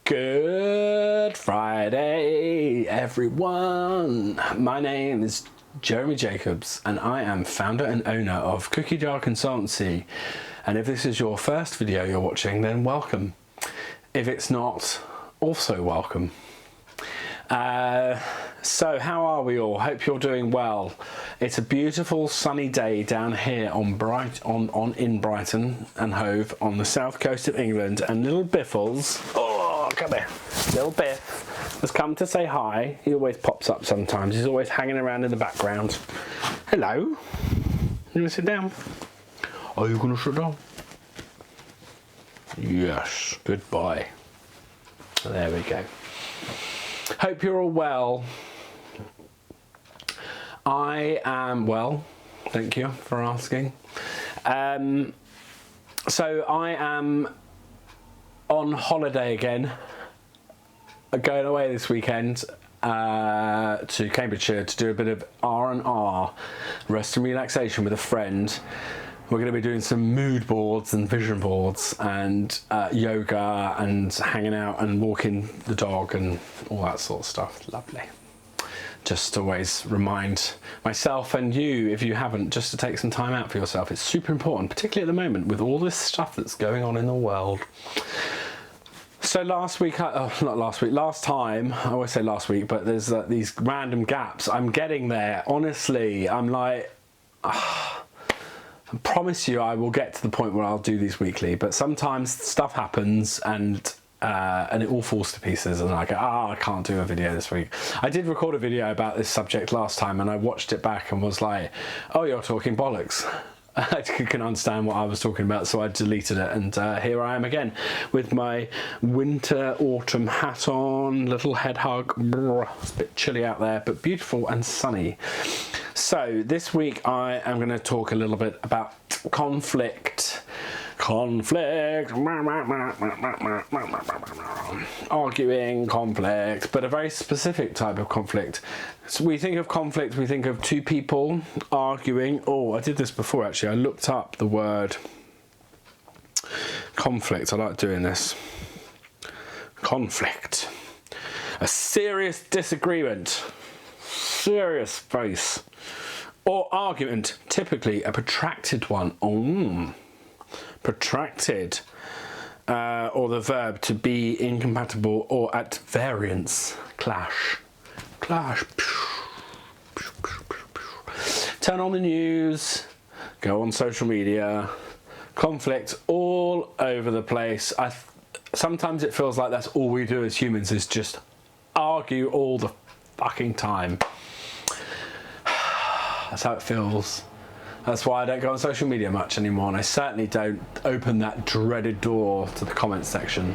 Good Friday, everyone. My name is Jeremy Jacobs and I am founder and owner of Cookie Jar Consultancy. And if this is your first video you're watching, then welcome. If it's not, also welcome. So how are we all? Hope you're doing well. It's a beautiful sunny day down here in Brighton and Hove on the south coast of England, and little Biffles, oh come here, little Biff has come to say hi. He always pops up sometimes, he's always hanging around in the background. Hello, you gonna sit down? Are you gonna sit down? Yes, goodbye. There we go. Hope you're all well. I am well, thank you for asking. So I am on holiday again, going away this weekend to Cambridgeshire to do a bit of R&R, rest and relaxation with a friend. We're going to be doing some mood boards and vision boards and yoga and hanging out and walking the dog and all that sort of stuff. Lovely. Just always remind myself and you, if you haven't, just to take some time out for yourself. It's super important, particularly at the moment with all this stuff that's going on in the world. So last time, I always say last week, but there's these random gaps. I'm getting there, honestly. I'm like, I promise you I will get to the point where I'll do these weekly, but sometimes stuff happens and it all falls to pieces and I go, I can't do a video this week. I did record a video about this subject last time and I watched it back and was like, oh, you're talking bollocks. I couldn't understand what I was talking about, so I deleted it, and here I am again with my winter autumn hat on, little head hug. It's a bit chilly out there, but beautiful and sunny. So this week I am going to talk a little bit about conflict, arguing, conflict, but a very specific type of conflict. So we think of conflict, we think of two people arguing. Oh, I did this before actually. I looked up the word conflict. I like doing this. Conflict. A serious disagreement. Serious face. Or argument, typically a protracted one. Protracted, or the verb to be incompatible or at variance. Clash. Turn on the news, go on social media, conflict all over the place. Sometimes it feels like that's all we do as humans, is just argue all the fucking time. That's how it feels. That's why I don't go on social media much anymore, and I certainly don't open that dreaded door to the comments section.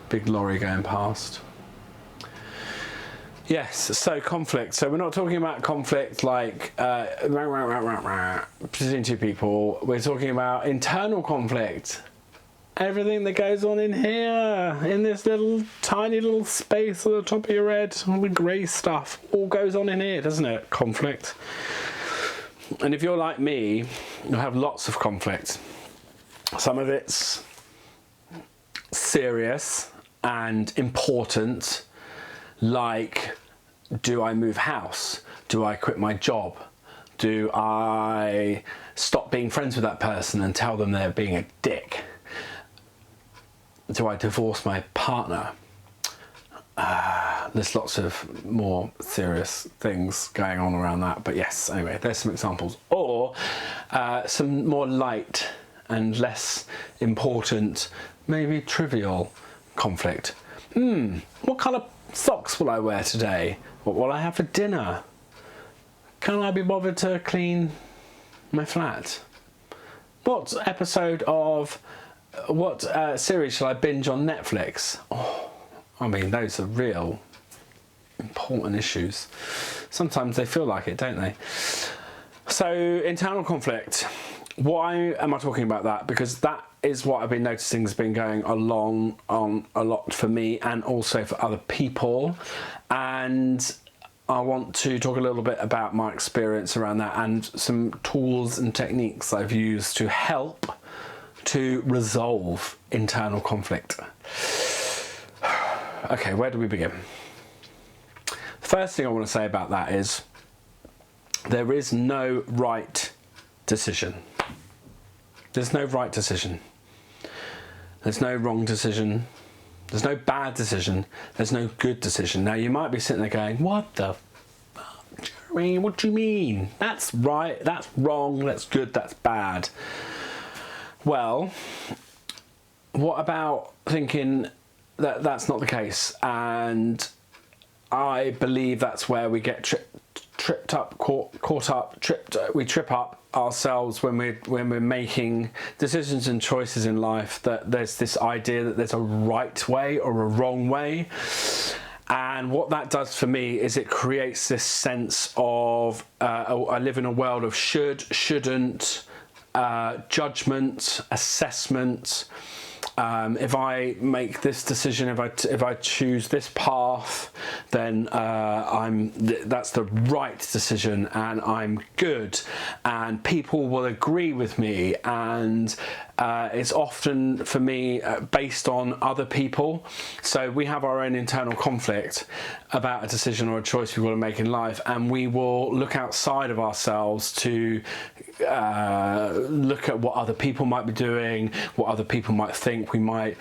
Big lorry going past. Yes, so conflict. So we're not talking about conflict like between two people. We're talking about internal conflict. Everything that goes on in here, in this little tiny little space at the top of your head, all the grey stuff, all goes on in here, doesn't it? Conflict. And if you're like me, you'll have lots of conflict. Some of it's serious and important, like, do I move house? Do I quit my job? Do I stop being friends with that person and tell them they're being a dick? Do I divorce my partner? There's lots of more serious things going on around that, but yes, anyway, there's some examples. Or some more light and less important, maybe trivial conflict. What colour socks will I wear today? What will I have for dinner? Can I be bothered to clean my flat? What episode of what series shall I binge on Netflix? Oh, I mean, those are real important issues. Sometimes they feel like it, don't they? So, internal conflict. Why am I talking about that? Because that is what I've been noticing has been going along on a lot for me and also for other people. And I want to talk a little bit about my experience around that and some tools and techniques I've used to help to resolve internal conflict. Okay, where do we begin? The first thing I want to say about that is there is no right decision. There's no right decision. There's no wrong decision. There's no bad decision. There's no good decision. Now, you might be sitting there going, what the fuck, Jeremy? What do you mean? That's right, that's wrong, that's good, that's bad. Well, what about thinking that that's not the case? And I believe that's where we get tripped up, caught up, we trip up ourselves when we're making decisions and choices in life, that there's this idea that there's a right way or a wrong way. And what that does for me is it creates this sense of I live in a world of should, shouldn't, judgment, assessment. If I make this decision, if I choose this path, then that's the right decision, and I'm good, and people will agree with me, and it's often for me based on other people. So we have our own internal conflict about a decision or a choice we want to make in life, and we will look outside of ourselves to look at what other people might be doing, what other people might think. We might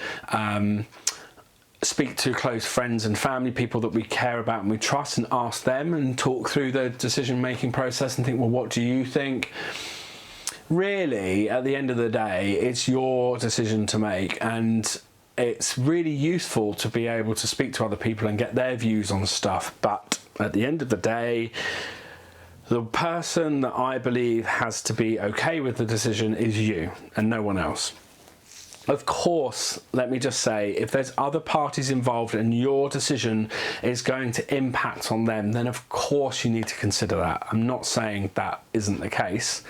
speak to close friends and family, people that we care about and we trust, and ask them and talk through the decision-making process and think, well, what do you think? Really, at the end of the day, it's your decision to make, and it's really useful to be able to speak to other people and get their views on stuff. But at the end of the day, the person that I believe has to be okay with the decision is you and no one else. Of course, let me just say, if there's other parties involved and your decision is going to impact on them, then of course you need to consider that. I'm not saying that isn't the case.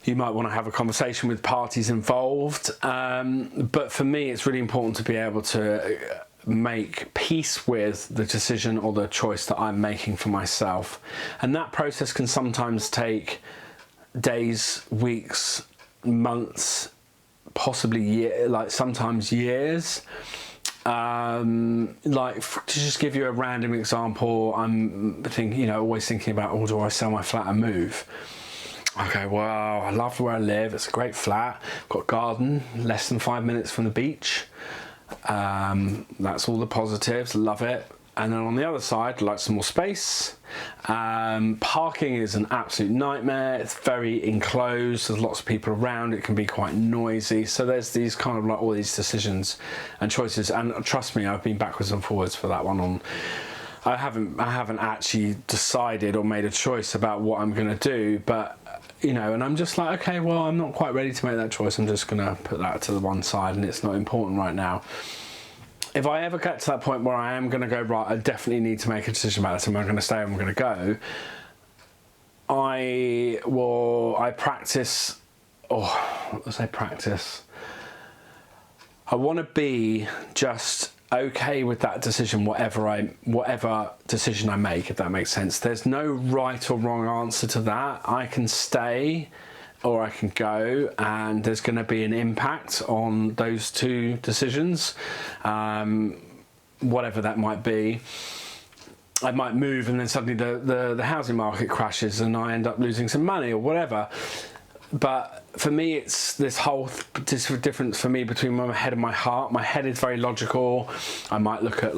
You might want to have a conversation with parties involved, but for me it's really important to be able to make peace with the decision or the choice that I'm making for myself. And that process can sometimes take days, weeks, months, possibly sometimes years. Like, to just give you a random example, I'm thinking, always thinking about, do I sell my flat and move? Okay, well, I love where I live. It's a great flat, got a garden, less than 5 minutes from the beach. That's all the positives, love it. And then on the other side, I'd like some more space. Parking is an absolute nightmare. It's very enclosed, there's lots of people around, it can be quite noisy. So there's these kind of all these decisions and choices, and trust me, I've been backwards and forwards for that one. I haven't actually decided or made a choice about what I'm going to do, but and I'm just like, okay, well, I'm not quite ready to make that choice. I'm just going to put that to the one side, and it's not important right now. If I ever get to that point where I am going to go, right, I definitely need to make a decision about this, am I going to stay or am I going to go, I practice, I want to be just okay with that decision, whatever decision I make, if that makes sense. There's no right or wrong answer to that. I can stay or I can go, and there's going to be an impact on those two decisions, whatever that might be. I might move and then suddenly the housing market crashes and I end up losing some money or whatever. But for me, it's this whole difference for me between my head and my heart. My head is very logical. I might look at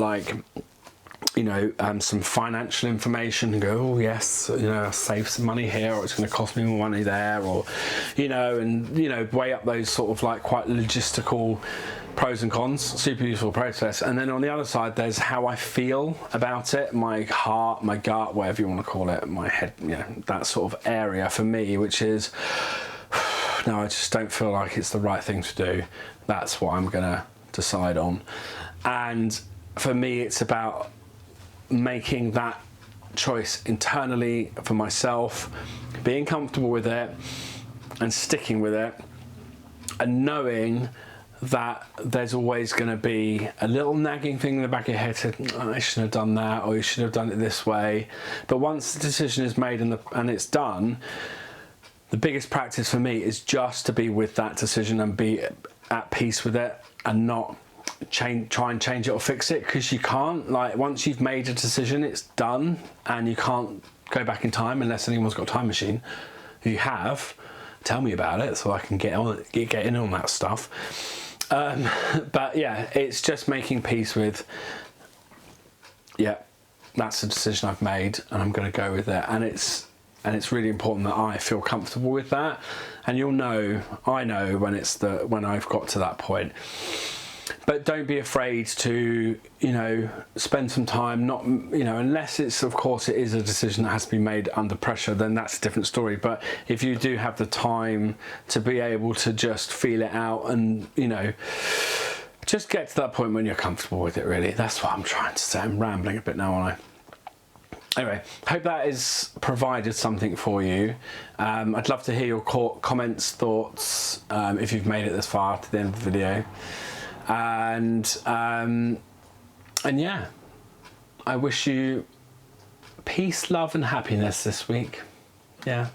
some financial information and go, oh yes, I'll save some money here, or it's going to cost me more money there, or, weigh up those sort of quite logistical pros and cons. Super useful process. And then on the other side, there's how I feel about it, my heart, my gut, whatever you want to call it, my head, that sort of area for me, which is, no, I just don't feel like it's the right thing to do. That's what I'm going to decide on. And for me, it's about making that choice internally for myself, being comfortable with it and sticking with it, and knowing that there's always going to be a little nagging thing in the back of your head saying, oh, I shouldn't have done that, or you should have done it this way. But once the decision is made and it's done, the biggest practice for me is just to be with that decision and be at peace with it, and not try and change it or fix it, because you can't. Like, once you've made a decision, it's done, and you can't go back in time unless anyone's got a time machine. If you have, tell me about it so I can get in on that stuff. But yeah, it's just making peace with, yeah, that's a decision I've made and I'm going to go with it, and it's really important that I feel comfortable with that. And you'll know, I know when I've got to that point. But don't be afraid to, spend some time, not, unless it's, of course, it is a decision that has to be made under pressure, then that's a different story. But if you do have the time to be able to just feel it out and, just get to that point when you're comfortable with it, really. That's what I'm trying to say. I'm rambling a bit now, aren't I? Anyway, hope that has provided something for you. I'd love to hear your comments, thoughts, if you've made it this far to the end of the video. And yeah, I wish you peace, love and happiness this week. Yeah.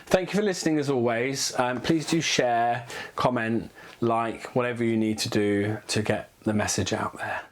Thank you for listening as always. Please do share, comment, like, whatever you need to do to get the message out there.